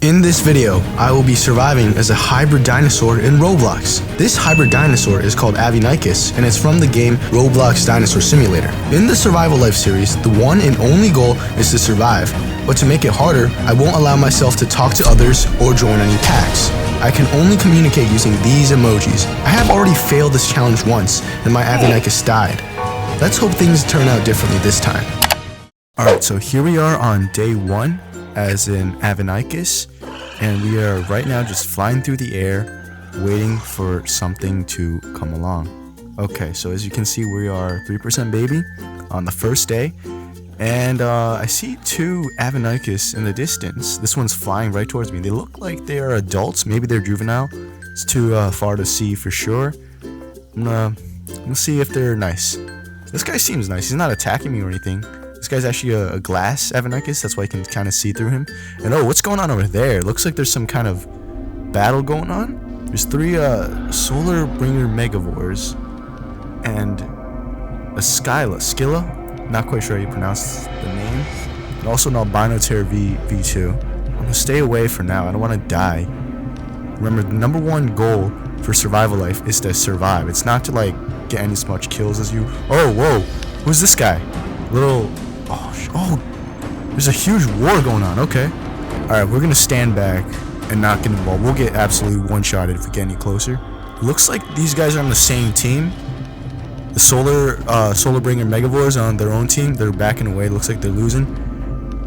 In this video, I will be surviving as a hybrid dinosaur in Roblox. This hybrid dinosaur is called Avinychus, and it's from the game Roblox Dinosaur Simulator. In the Survival Life series, the one and only goal is to survive, but to make it harder, I won't allow myself to talk to others or join any packs. I can only communicate using these emojis. I have already failed this challenge once, and my Avinychus died. Let's hope things turn out differently this time. Alright, so here we are on day 1, as in Avinychus. And we are right now just flying through the air, waiting for something to come along. Okay, so as you can see, we are 3% baby on the first day. And I see 2 Avinychus in the distance. This one's flying right towards me. They look like they are adults. Maybe they're juvenile. It's too far to see for sure. I'm gonna see if they're nice. This guy seems nice. He's not attacking me or anything. This guy's actually a glass Avinychus, that's why I can kind of see through him. And oh, what's going on over there? Looks like there's some kind of battle going on. There's 3 solar bringer megavores and a Scylla, not quite sure how you pronounce the name, and also an Albinoter V2. I'm gonna stay away for now. I don't want to die. Remember, the number 1 goal for survival life is to survive. It's not to like get as much kills as you. Oh, whoa, who's this guy? Oh, there's a huge war going on. Okay. Alright, we're gonna stand back and not get involved. We'll get absolutely one-shotted if we get any closer. Looks like these guys are on the same team. The solar bringer megavores are on their own team. They're backing away. Looks like they're losing.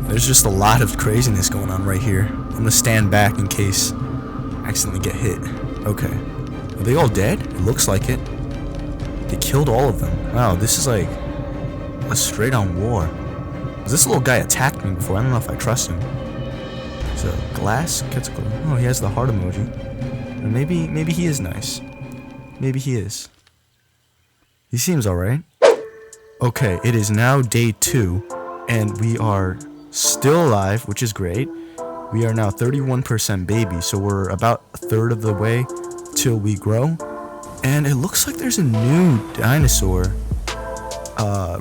There's just a lot of craziness going on right here. I'm gonna stand back in case I accidentally get hit. Okay. Are they all dead? It looks like it. They killed all of them. Wow, this is like a straight-on war. This little guy attacked me before. I don't know if I trust him. It's a glass. Oh, he has the heart emoji. And maybe he is nice. Maybe he is. He seems alright. Okay, it is now day 2, and we are still alive, which is great. We are now 31% baby, so we're about a third of the way till we grow. And it looks like there's a new dinosaur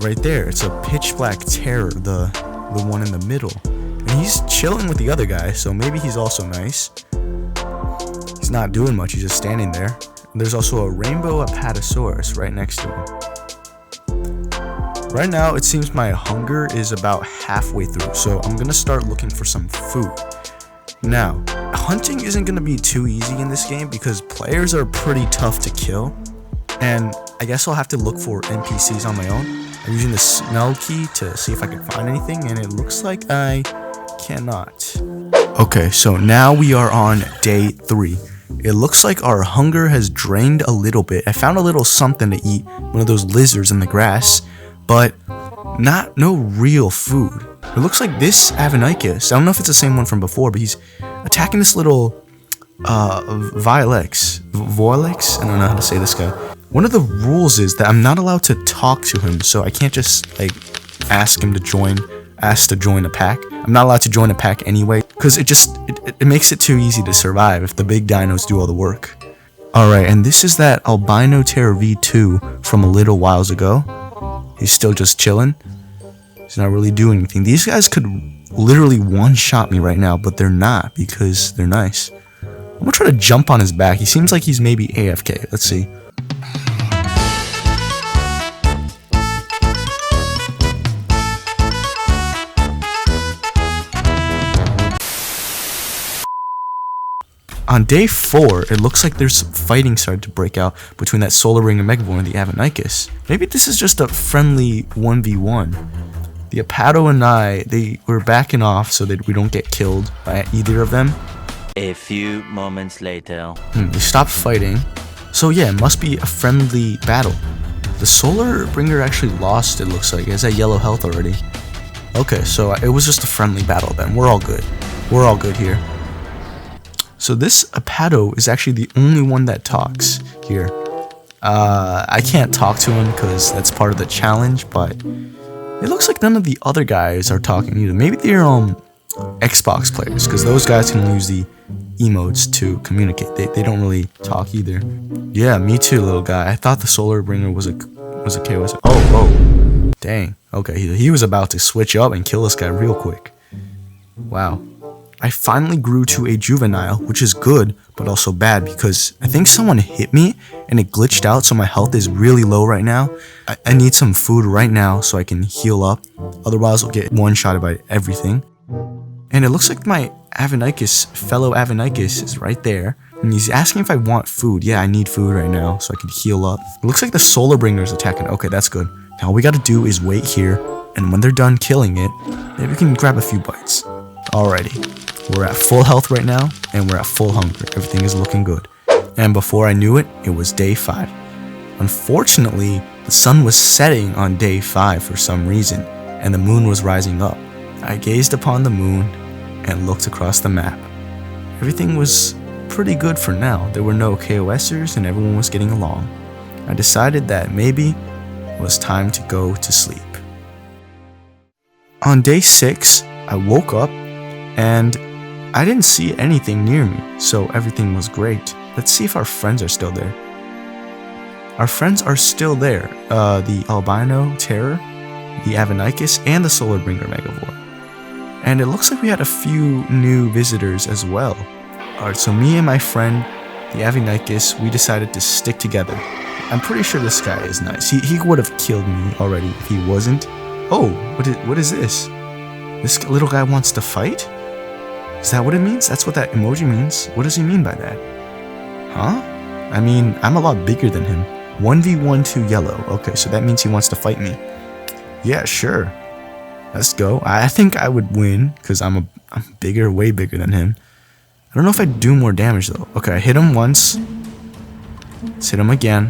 right there. It's a pitch black terror, the one in the middle, and he's chilling with the other guy, so maybe he's also nice. He's not doing much, he's just standing there. And there's also a rainbow Apatosaurus right next to him. Right now it seems my hunger is about halfway through, so I'm gonna start looking for some food. Now, hunting isn't gonna be too easy in this game because players are pretty tough to kill. And I guess I'll have to look for NPCs on my own. I'm using the smell key to see if I can find anything, and it looks like I cannot. Okay, so now we are on day 3. It looks like our hunger has drained a little bit. I found a little something to eat, one of those lizards in the grass, but no real food. It looks like this Avinychus, I don't know if it's the same one from before, but he's attacking this little Voilex. I don't know how to say this guy. One of the rules is that I'm not allowed to talk to him, so I can't just like ask to join a pack. I'm not allowed to join a pack anyway, because it makes it too easy to survive if the big dinos do all the work. Alright, and this is that Albinoter V2 from a little whiles ago. He's still just chilling. He's not really doing anything. These guys could literally one-shot me right now, but they're not because they're nice. I'm gonna try to jump on his back. He seems like he's maybe AFK. Let's see. On day 4, it looks like there's some fighting starting to break out between that solar bringer megavore and the Avinychus. Maybe this is just a friendly 1v1. The Apato and they were backing off so that we don't get killed by either of them. A few moments later. They stopped fighting. So yeah, it must be a friendly battle. The solar bringer actually lost, it looks like. It has that yellow health already. Okay, so it was just a friendly battle then. We're all good. We're all good here. So this Apato is actually the only one that talks here. I can't talk to him because that's part of the challenge, but it looks like none of the other guys are talking either. Maybe they're Xbox players, because those guys can use the emotes to communicate. They don't really talk either. Yeah, me too, little guy. I thought the solar bringer was a KOS. Oh, whoa. Dang. Okay, he was about to switch up and kill this guy real quick. Wow. I finally grew to a juvenile, which is good, but also bad because I think someone hit me and it glitched out, so my health is really low right now. I need some food right now so I can heal up, otherwise I'll get one-shotted by everything. And it looks like my Avinychus, fellow Avinychus, is right there. And he's asking if I want food. Yeah, I need food right now so I can heal up. It looks like the Solar Bringer is attacking. Okay, that's good. Now all we gotta do is wait here, and when they're done killing it, maybe we can grab a few bites. Alrighty. We're at full health right now, and we're at full hunger. Everything is looking good. And before I knew it, it was day 5. Unfortunately, the sun was setting on day 5 for some reason, and the moon was rising up. I gazed upon the moon and looked across the map. Everything was pretty good for now. There were no KOSers and everyone was getting along. I decided that maybe it was time to go to sleep. On day 6, I woke up and I didn't see anything near me, so everything was great. Let's see if our friends are still there. Our friends are still there. The albino terror, the Avinychus, and the Solar Bringer Megavore. And it looks like we had a few new visitors as well. Alright, so me and my friend, the Avinychus, we decided to stick together. I'm pretty sure this guy is nice. He would have killed me already if he wasn't. Oh, what is this? This little guy wants to fight? Is that what it means? That's what that emoji means. What does he mean by that? Huh? I mean, I'm a lot bigger than him. 1v1 yellow. Okay, so that means he wants to fight me. Yeah, sure. Let's go. I think I would win because I'm bigger, way bigger than him. I don't know if I do more damage though. Okay, I hit him once. Let's hit him again.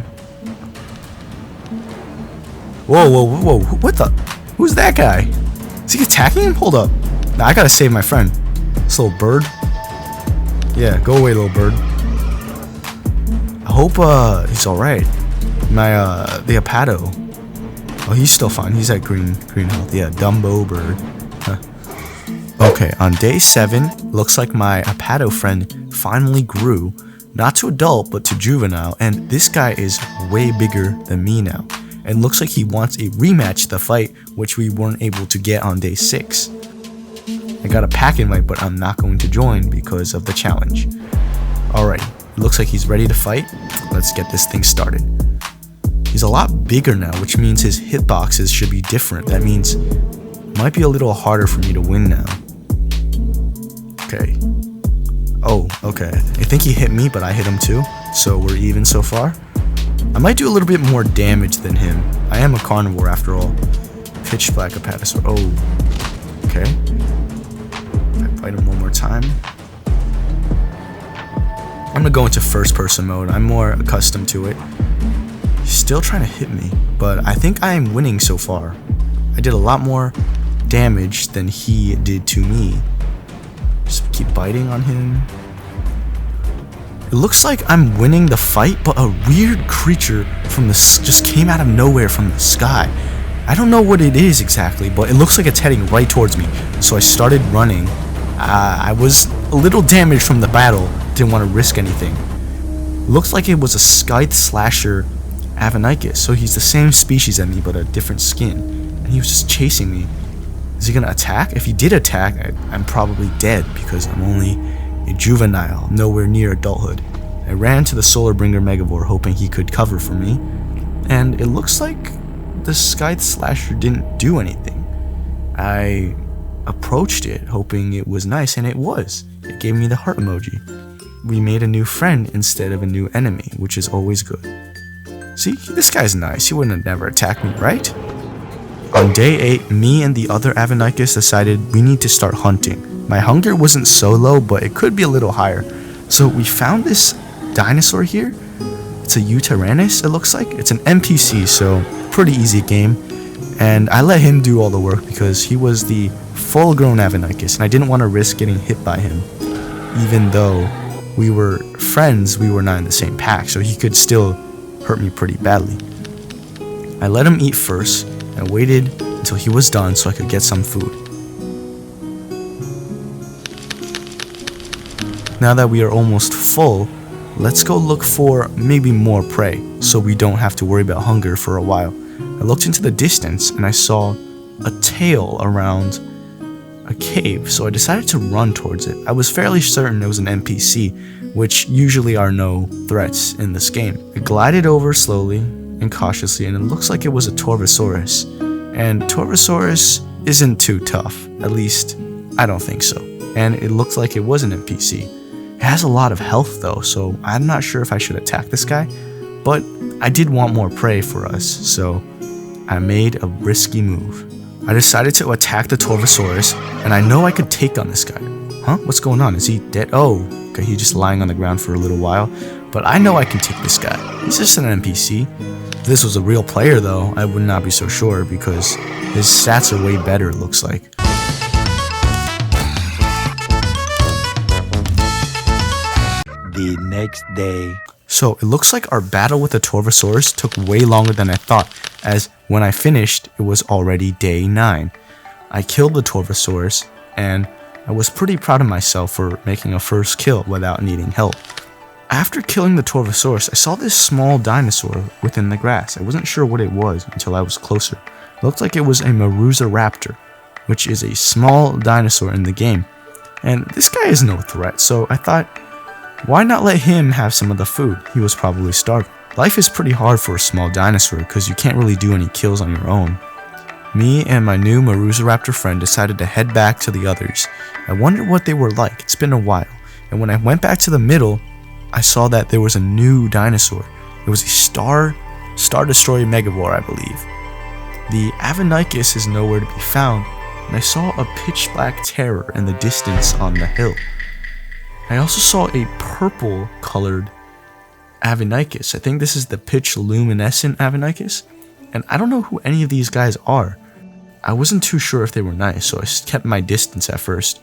Whoa, whoa, whoa, whoa. What the? Who's that guy? Is he attacking him? Hold up. Nah, I gotta save my friend. This little bird. Yeah, go away, little bird. I hope he's alright. The Apato. Oh, he's still fine. He's at green health. Yeah, Dumbo bird. Huh. Okay, on day 7, looks like my Apato friend finally grew. Not to adult, but to juvenile. And this guy is way bigger than me now. And looks like he wants a rematch to the fight, which we weren't able to get on day 6. I got a pack invite, but I'm not going to join because of the challenge. Alright, it looks like he's ready to fight. Let's get this thing started. He's a lot bigger now, which means his hitboxes should be different. That means it might be a little harder for me to win now. Okay. Oh, okay. I think he hit me, but I hit him too. So we're even so far. I might do a little bit more damage than him. I am a carnivore after all. Pitch black Apatosaur. Oh. Okay. I fight him one more time. I'm gonna go into first person mode. I'm more accustomed to it. He's still trying to hit me, but I think I am winning so far. I did a lot more damage than he did to me. Just keep biting on him. It looks like I'm winning the fight, but a weird creature from just came out of nowhere from the sky. I don't know what it is exactly, but it looks like it's heading right towards me. So I started running. I was a little damaged from the battle. Didn't want to risk anything. Looks like it was a scythe slasher Avinychus, so he's the same species as me but a different skin. And he was just chasing me. Is he gonna attack? If he did attack, I'm probably dead because I'm only a juvenile, nowhere near adulthood. I ran to the Solar Bringer Megavore hoping he could cover for me, and it looks like the scythe slasher didn't do anything. I approached it hoping it was nice, and it was. It gave me the heart emoji. We made a new friend instead of a new enemy, which is always good. See, this guy's nice. He wouldn't have never attacked me, right? On day 8, me and the other Avinychus decided we need to start hunting. My hunger wasn't so low, but it could be a little higher. So we found this dinosaur here. It's a Utahraptor, it looks like. It's an NPC, so pretty easy game. And I let him do all the work because he was the full-grown Avinychus, and I didn't want to risk getting hit by him. Even though we were friends, we were not in the same pack, so he could still hurt me pretty badly. I let him eat first and waited until he was done so I could get some food. Now that we are almost full, let's go look for maybe more prey so we don't have to worry about hunger for a while. I looked into the distance and I saw a tail around a cave, so I decided to run towards it. I was fairly certain it was an NPC, which usually are no threats in this game. I glided over slowly and cautiously, and it looks like it was a Torvosaurus. And Torvosaurus isn't too tough, at least I don't think so. And it looked like it was an NPC. It has a lot of health though, so I'm not sure if I should attack this guy, but I did want more prey for us, so I made a risky move. I decided to attack the Torvosaurus, and I know I could take on this guy. Huh? What's going on? Is he dead? Oh, okay, he's just lying on the ground for a little while. But I know I can take this guy. He's just an NPC. If this was a real player though, I would not be so sure because his stats are way better, it looks like. The next day. So it looks like our battle with the Torvosaurus took way longer than I thought, as when I finished, it was already day 9. I killed the Torvosaurus, and I was pretty proud of myself for making a first kill without needing help. After killing the Torvosaurus, I saw this small dinosaur within the grass. I wasn't sure what it was until I was closer. It looked like it was a Utahraptor, which is a small dinosaur in the game. And this guy is no threat, so I thought, why not let him have some of the food? He was probably starving. Life is pretty hard for a small dinosaur because you can't really do any kills on your own. Me and my new Utahraptor friend decided to head back to the others. I wondered what they were like. It's been a while. And when I went back to the middle, I saw that there was a new dinosaur. It was a Star Destroyer Megavore, I believe. The Avinychus is nowhere to be found, and I saw a pitch black terror in the distance on the hill. I also saw a purple colored Avinychus. I think this is the pitch luminescent Avinychus, and I don't know who any of these guys are. I wasn't too sure if they were nice, so I kept my distance at first.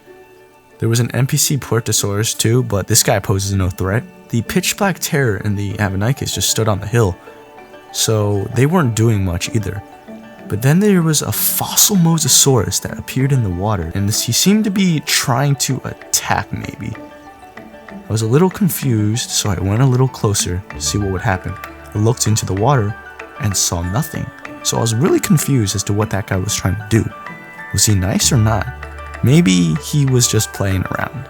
There was an NPC Puertosaurus too, but this guy poses no threat. The pitch black terror and the Avinychus just stood on the hill, so they weren't doing much either. But then there was a fossil Mosasaurus that appeared in the water, and he seemed to be trying to attack maybe. I was a little confused, so I went a little closer to see what would happen. I looked into the water and saw nothing, so I was really confused as to what that guy was trying to do. Was he nice or not? Maybe he was just playing around.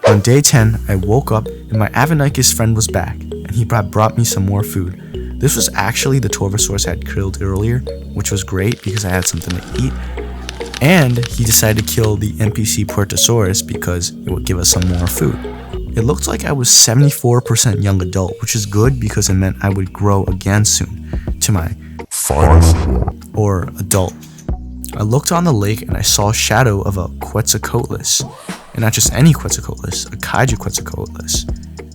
On day 10, I woke up and my Avinychus friend was back, and he brought me some more food. This was actually the Torvosaurus I had killed earlier, which was great because I had something to eat. And he decided to kill the NPC Puertosaurus because it would give us some more food. It looked like I was 74% young adult, which is good because it meant I would grow again soon to my final form, or adult. I looked on the lake and I saw a shadow of a Quetzalcoatlus, and not just any Quetzalcoatlus, a Kaiju Quetzalcoatlus.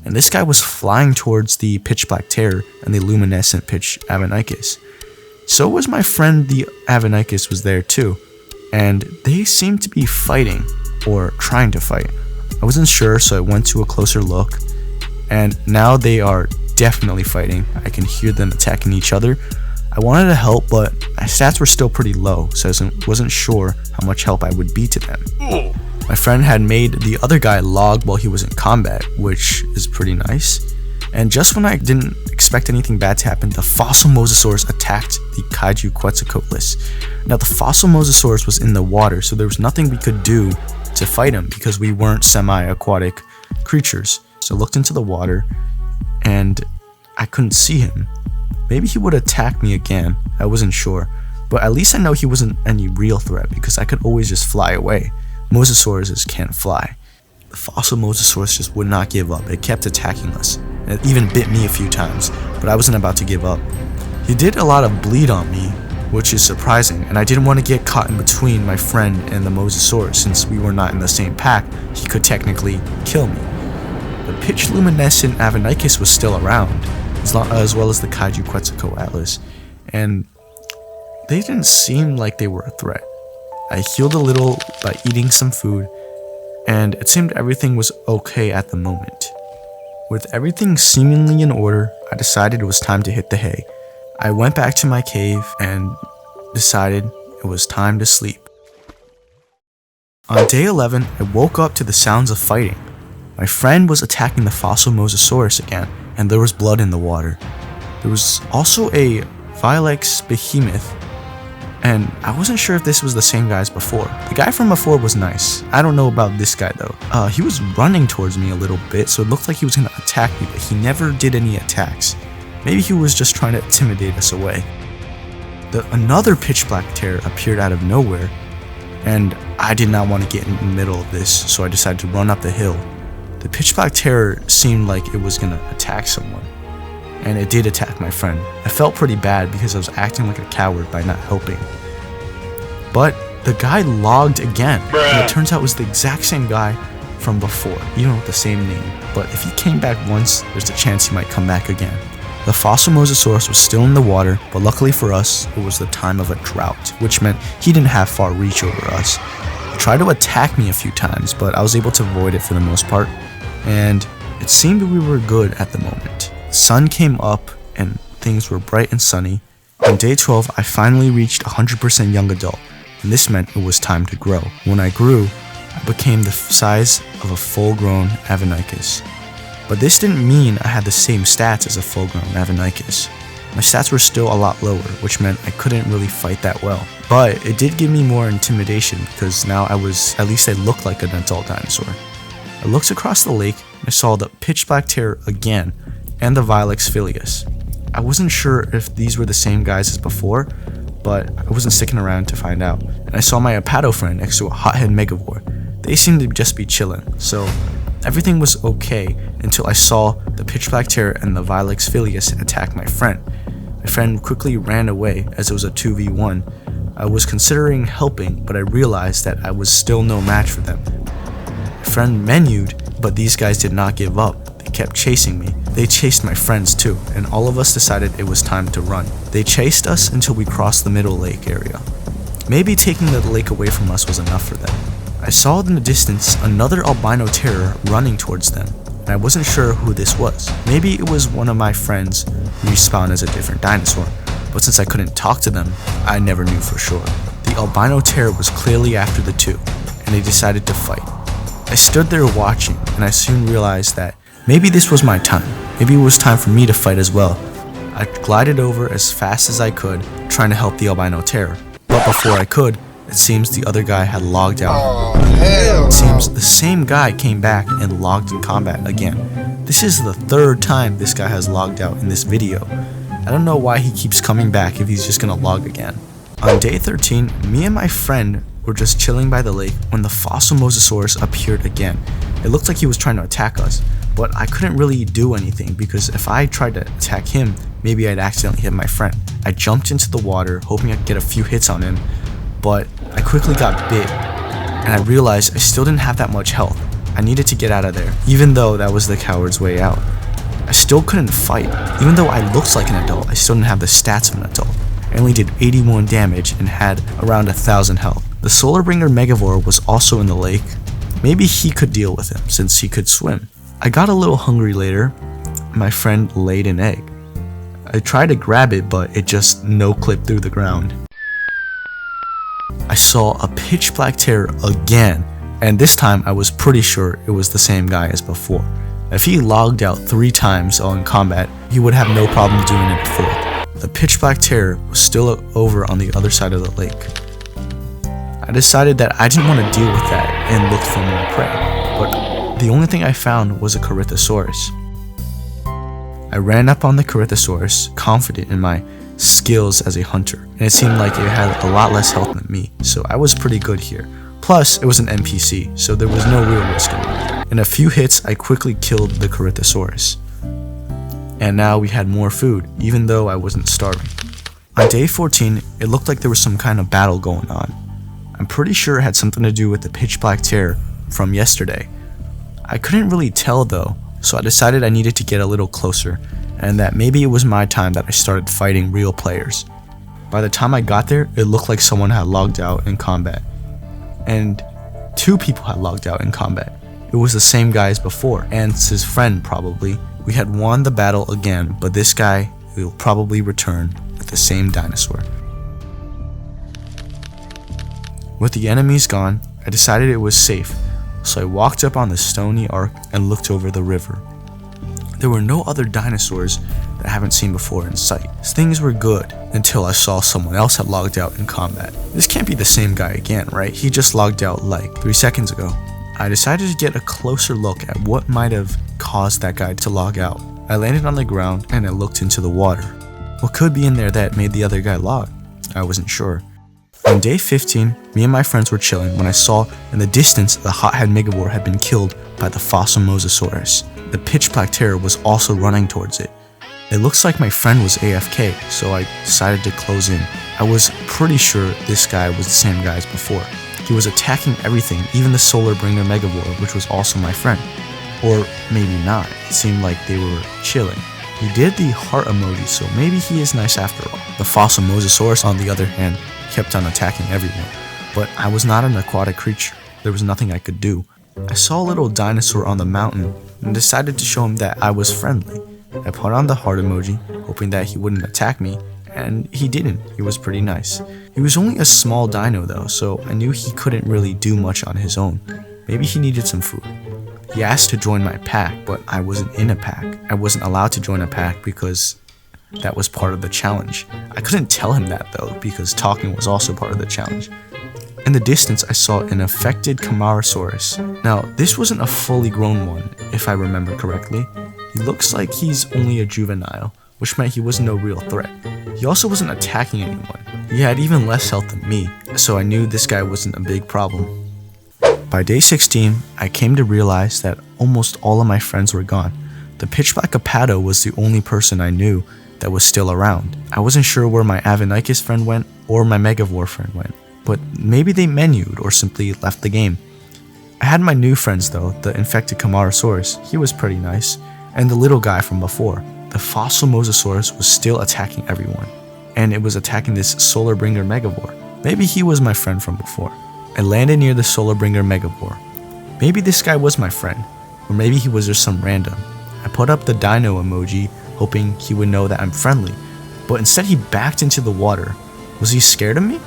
And this guy was flying towards the pitch black terror and the luminescent pitch Avinychus. So was my friend the Avinychus was there too, and they seemed to be fighting, or trying to fight. I wasn't sure, so I went to a closer look, and now they are definitely fighting. I can hear them attacking each other. I wanted to help, but my stats were still pretty low, so I wasn't sure how much help I would be to them. My friend had made the other guy log while he was in combat, which is pretty nice. And just when I didn't expect anything bad to happen, the fossil Mosasaurus attacked the Kaiju Quetzalcoatlus. Now the fossil Mosasaurus was in the water, so there was nothing we could do to fight him because we weren't semi-aquatic creatures. So I looked into the water and I couldn't see him. Maybe he would attack me again, I wasn't sure. But at least I know he wasn't any real threat because I could always just fly away. Mosasauruses can't fly. The fossil Mosasaurus just would not give up. It kept attacking us. And it even bit me a few times, but I wasn't about to give up. He did a lot of bleed on me, which is surprising, and I didn't want to get caught in between my friend and the Mosasaurus since we were not in the same pack. He could technically kill me. The pitch luminescent Avinychus was still around, as well as the Kaiju Quetzalcoatlus, and they didn't seem like they were a threat. I healed a little by eating some food, and it seemed everything was okay at the moment. With everything seemingly in order, I decided it was time to hit the hay. I went back to my cave and decided it was time to sleep. On day 11, I woke up to the sounds of fighting. My friend was attacking the fossil Mosasaurus again, and there was blood in the water. There was also a Vilex behemoth, and I wasn't sure if this was the same guy as before. The guy from before was nice. I don't know about this guy though. He was running towards me a little bit, so it looked like he was gonna attack me, but he never did any attacks. Maybe he was just trying to intimidate us away. Another pitch black terror appeared out of nowhere, and I did not want to get in the middle of this, so I decided to run up the hill. The pitch black terror seemed like it was gonna attack someone, and it did attack my friend. I felt pretty bad because I was acting like a coward by not helping. But the guy logged again, and it turns out it was the exact same guy from before, even with the same name. But if he came back once, there's a chance he might come back again. The fossil mosasaurus was still in the water, but luckily for us, it was the time of a drought, which meant he didn't have far reach over us. He tried to attack me a few times, but I was able to avoid it for the most part, and it seemed we were good at the moment. The sun came up, and things were bright and sunny. On day 12, I finally reached 100% young adult, and this meant it was time to grow. When I grew, I became the size of a full-grown Avinychus. But this didn't mean I had the same stats as a full-grown Avinychus. My stats were still a lot lower, which meant I couldn't really fight that well. But it did give me more intimidation because now at least I looked like an adult dinosaur. I looked across the lake and I saw the pitch black terror again and the Baryonyx. I wasn't sure if these were the same guys as before, but I wasn't sticking around to find out. And I saw my Utahraptor friend next to a hothead megavore. They seemed to just be chilling, so everything was okay until I saw the pitch black terror and the Baryonyx attack my friend. My friend quickly ran away as it was a 2v1. I was considering helping, but I realized that I was still no match for them. My friend menued, but these guys did not give up. They kept chasing me. They chased my friends too, and all of us decided it was time to run. They chased us until we crossed the middle lake area. Maybe taking the lake away from us was enough for them. I saw in the distance another albino terror running towards them, and I wasn't sure who this was. Maybe it was one of my friends who respawned as a different dinosaur, but since I couldn't talk to them, I never knew for sure. The albino terror was clearly after the two, and they decided to fight. I stood there watching, and I soon realized that maybe this was my time. Maybe it was time for me to fight as well. I glided over as fast as I could, trying to help the albino terror, but before I could, it seems the other guy had logged out. It seems the same guy came back and logged in combat again. This is the third time this guy has logged out in this video. I don't know why he keeps coming back if he's just gonna log again. On day 13, me and my friend were just chilling by the lake when the fossil mosasaurus appeared again. It looked like he was trying to attack us, but I couldn't really do anything because if I tried to attack him, maybe I'd accidentally hit my friend. I jumped into the water hoping I could get a few hits on him, but I quickly got bit, and I realized I still didn't have that much health. I needed to get out of there, even though that was the coward's way out. I still couldn't fight. Even though I looked like an adult, I still didn't have the stats of an adult. I only did 81 damage and had around 1,000 health. The Solarbringer Megavore was also in the lake. Maybe he could deal with him since he could swim. I got a little hungry later. My friend laid an egg. I tried to grab it, but it just no-clipped through the ground. I saw a pitch black terror again, and this time I was pretty sure it was the same guy as before. If he logged out 3 times while in combat, he would have no problem doing it before. The pitch black terror was still over on the other side of the lake. I decided that I didn't want to deal with that and looked for more prey, but the only thing I found was a Carnotaurus. I ran up on the Carnotaurus, confident in my skills as a hunter, and it seemed like it had a lot less health than me, so I was pretty good here. Plus, it was an NPC, so there was no real risk in it. In a few hits, I quickly killed the Carnotaurus. And now we had more food, even though I wasn't starving. On day 14, it looked like there was some kind of battle going on. I'm pretty sure it had something to do with the pitch black terror from yesterday. I couldn't really tell though, so I decided I needed to get a little closer, and that maybe it was my time that I started fighting real players. By the time I got there, it looked like someone had logged out in combat, and 2 people had logged out in combat. It was the same guy as before, and his friend probably. We had won the battle again, but this guy will probably return with the same dinosaur. With the enemies gone, I decided it was safe, so I walked up on the stony ark and looked over the river. There were no other dinosaurs that I haven't seen before in sight. Things were good until I saw someone else had logged out in combat. This can't be the same guy again, right? He just logged out like 3 seconds ago. I decided to get a closer look at what might have caused that guy to log out. I landed on the ground and I looked into the water. What could be in there that made the other guy log? I wasn't sure. On day 15, me and my friends were chilling when I saw in the distance the hothead megavore had been killed by the fossil mosasaurus. The pitch black terror was also running towards it. It looks like my friend was AFK, so I decided to close in. I was pretty sure this guy was the same guy as before. He was attacking everything, even the solar bringer megavore, which was also my friend. Or maybe not, it seemed like they were chilling. He did the heart emoji, so maybe he is nice after all. The fossil mosasaurus, on the other hand, kept on attacking everyone. But I was not an aquatic creature. There was nothing I could do. I saw a little dinosaur on the mountain and decided to show him that I was friendly. I put on the heart emoji, hoping that he wouldn't attack me, and he didn't. He was pretty nice. He was only a small dino though, so I knew he couldn't really do much on his own. Maybe he needed some food. He asked to join my pack, but I wasn't in a pack. I wasn't allowed to join a pack because that was part of the challenge. I couldn't tell him that though, because talking was also part of the challenge. In the distance, I saw an affected Carnotaurus. Now, this wasn't a fully grown one, if I remember correctly. He looks like he's only a juvenile, which meant he was no real threat. He also wasn't attacking anyone. He had even less health than me, so I knew this guy wasn't a big problem. By day 16, I came to realize that almost all of my friends were gone. The pitch black Apado was the only person I knew that was still around. I wasn't sure where my Avinychus friend went or my Megavore friend went, but maybe they menued or simply left the game. I had my new friends though, the infected Carnotaurus, he was pretty nice, and the little guy from before. The fossil mosasaurus was still attacking everyone, and it was attacking this solar bringer Megavore. Maybe he was my friend from before. I landed near the solar bringer Megavore. Maybe this guy was my friend, or maybe he was just some random. I put up the dino emoji, hoping he would know that I'm friendly, but instead he backed into the water. Was he scared of me?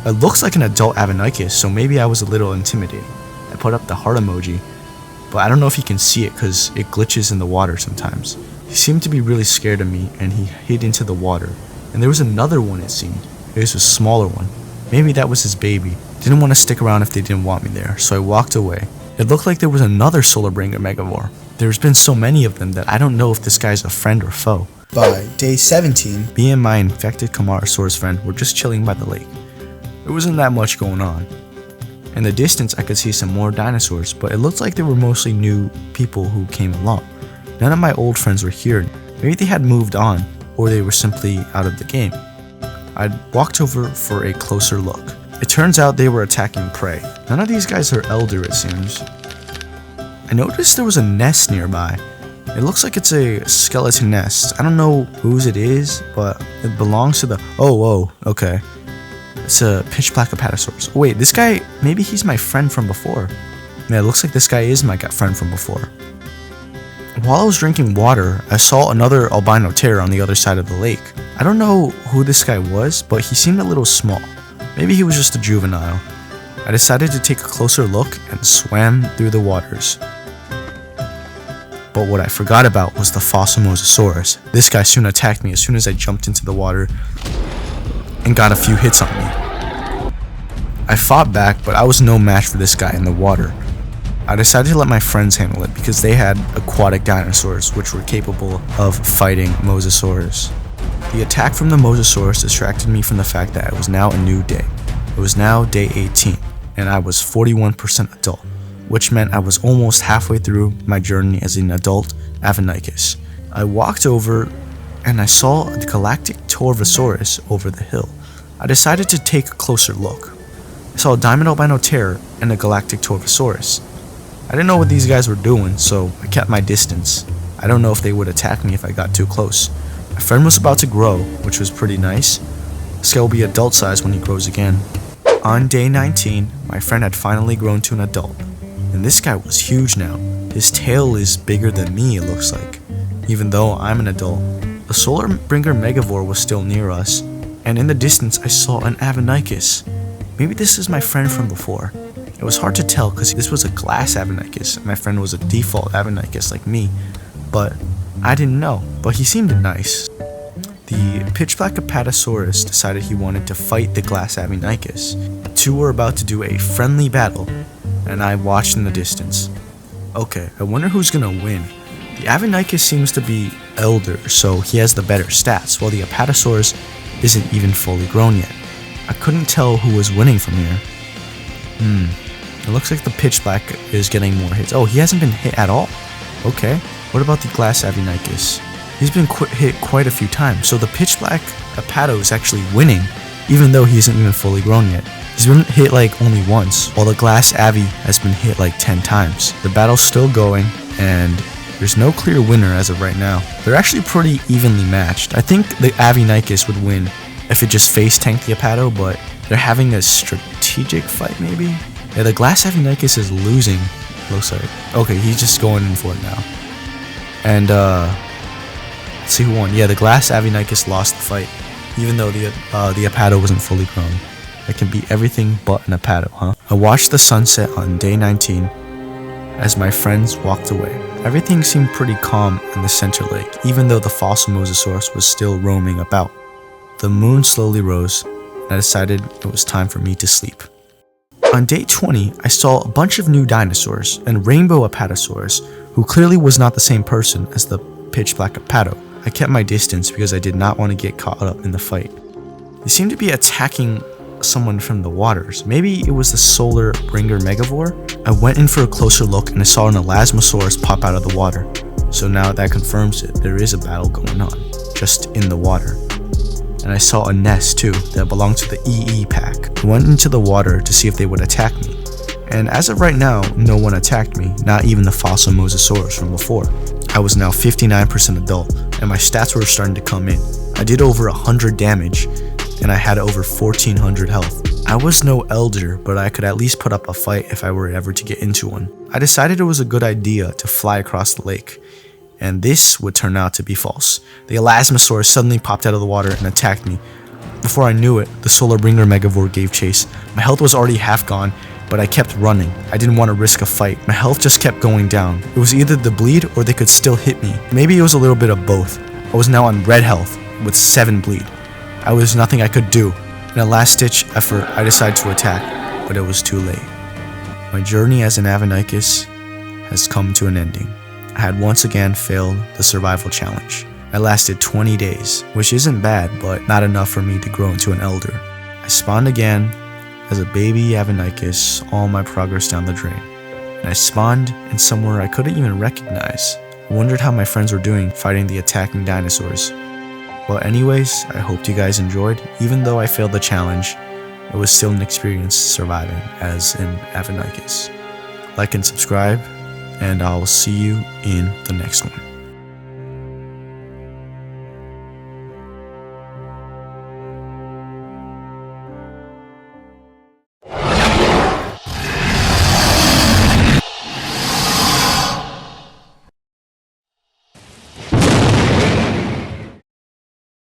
It looks like an adult Avinychus, so maybe I was a little intimidating. I put up the heart emoji, but I don't know if he can see it because it glitches in the water sometimes. He seemed to be really scared of me and he hid into the water. And there was another one, it seemed. It was a smaller one. Maybe that was his baby. Didn't want to stick around if they didn't want me there, so I walked away. It looked like there was another solar bringer Megavore. There's been so many of them that I don't know if this guy's a friend or foe. By day 17, me and my infected Carnotaurus friend were just chilling by the lake. There wasn't that much going on. In the distance I could see some more dinosaurs, but it looked like they were mostly new people who came along. None of my old friends were here. Maybe they had moved on, or they were simply out of the game. I walked over for a closer look. It turns out they were attacking prey. None of these guys are elder, it seems. I noticed there was a nest nearby. It looks like it's a skeleton nest. I don't know whose it is, but it belongs to the... Oh, okay. It's a pitch black Apatosaurus. Oh, wait, this guy, maybe he's my friend from before. Yeah, it looks like this guy is my friend from before. While I was drinking water, I saw another albino terror on the other side of the lake. I don't know who this guy was, but he seemed a little small. Maybe he was just a juvenile. I decided to take a closer look and swam through the waters. But what I forgot about was the fossil mosasaurus. This guy soon attacked me as soon as I jumped into the water and got a few hits on me. I fought back, but I was no match for this guy in the water. I decided to let my friends handle it because they had aquatic dinosaurs which were capable of fighting mosasaurs. The attack from the mosasaurus distracted me from the fact that it was now a new day. It was now day 18 and I was 41% adult, which meant I was almost halfway through my journey as an adult Avinychus. I walked over and I saw the galactic Dilophosaurus over the hill. I decided to take a closer look. I saw a diamond albino terror and a galactic Dilophosaurus. I didn't know what these guys were doing, so I kept my distance. I don't know if they would attack me if I got too close. My friend was about to grow, which was pretty nice. This guy will be adult size when he grows again. On day 19, my friend had finally grown to an adult. And this guy was huge now. His tail is bigger than me, it looks like. Even though I'm an adult. The solar bringer Megavore was still near us, and in the distance I saw an Avinychus. Maybe this is my friend from before. It was hard to tell because this was a glass Avinychus and my friend was a default Avinychus like me, but I didn't know, but he seemed nice. The pitch black Apatosaurus decided he wanted to fight the glass Avinychus. The two were about to do a friendly battle, and I watched in the distance. Okay, I wonder who's gonna win. The Avinychus seems to be elder, so he has the better stats, while the Apatosaurus isn't even fully grown yet. I couldn't tell who was winning from here. It looks like the pitch black is getting more hits. Oh, he hasn't been hit at all? Okay. What about the glass Avinychus? He's been hit quite a few times, so the pitch black Apato is actually winning, even though he isn't even fully grown yet. He's been hit like only once, while the glass Avi has been hit like 10 times. The battle's still going, and there's no clear winner as of right now. They're actually pretty evenly matched. I think the Avinychus would win if it just face tanked the Apato, but they're having a strategic fight maybe? Yeah, the glass Avinychus is losing, looks like. Okay, he's just going in for it now. And let's see who won. Yeah, the glass Avinychus lost the fight, even though the Apato wasn't fully grown. It can be everything but an Apato, huh? I watched the sunset on day 19 as my friends walked away. Everything seemed pretty calm in the center lake, even though the fossil Mosasaurus was still roaming about. The moon slowly rose, and I decided it was time for me to sleep. On day 20, I saw a bunch of new dinosaurs and rainbow Apatosaurus, who clearly was not the same person as the pitch black Apato. I kept my distance because I did not want to get caught up in the fight. They seemed to be attacking someone from the waters. Maybe it was the solar bringer megavore? I went in for a closer look and I saw an Elasmosaurus pop out of the water. So now that confirms it, there is a battle going on, just in the water. And I saw a nest too that belonged to the EE pack. I went into the water to see if they would attack me. And as of right now, no one attacked me, not even the fossil Mosasaurus from before. I was now 59% adult, and my stats were starting to come in. I did over 100 damage, and I had over 1400 health. I was no elder, but I could at least put up a fight if I were ever to get into one. I decided it was a good idea to fly across the lake, and this would turn out to be false. The Elasmosaurus suddenly popped out of the water and attacked me. Before I knew it, the solar bringer megavore gave chase. My health was already half gone, but I kept running. I didn't want to risk a fight. My health just kept going down. It was either the bleed or they could still hit me. Maybe it was a little bit of both. I was now on red health with 7 bleed. I was nothing I could do. In a last-ditch effort, I decided to attack, but it was too late. My journey as an Avinychus has come to an ending. I had once again failed the survival challenge. I lasted 20 days, which isn't bad, but not enough for me to grow into an elder. I spawned again as a baby Avinychus, all my progress down the drain. And I spawned in somewhere I couldn't even recognize. I wondered how my friends were doing fighting the attacking dinosaurs. Well, anyways, I hoped you guys enjoyed. Even though I failed the challenge, it was still an experience surviving as an Avinychus. Like and subscribe, and I'll see you in the next one.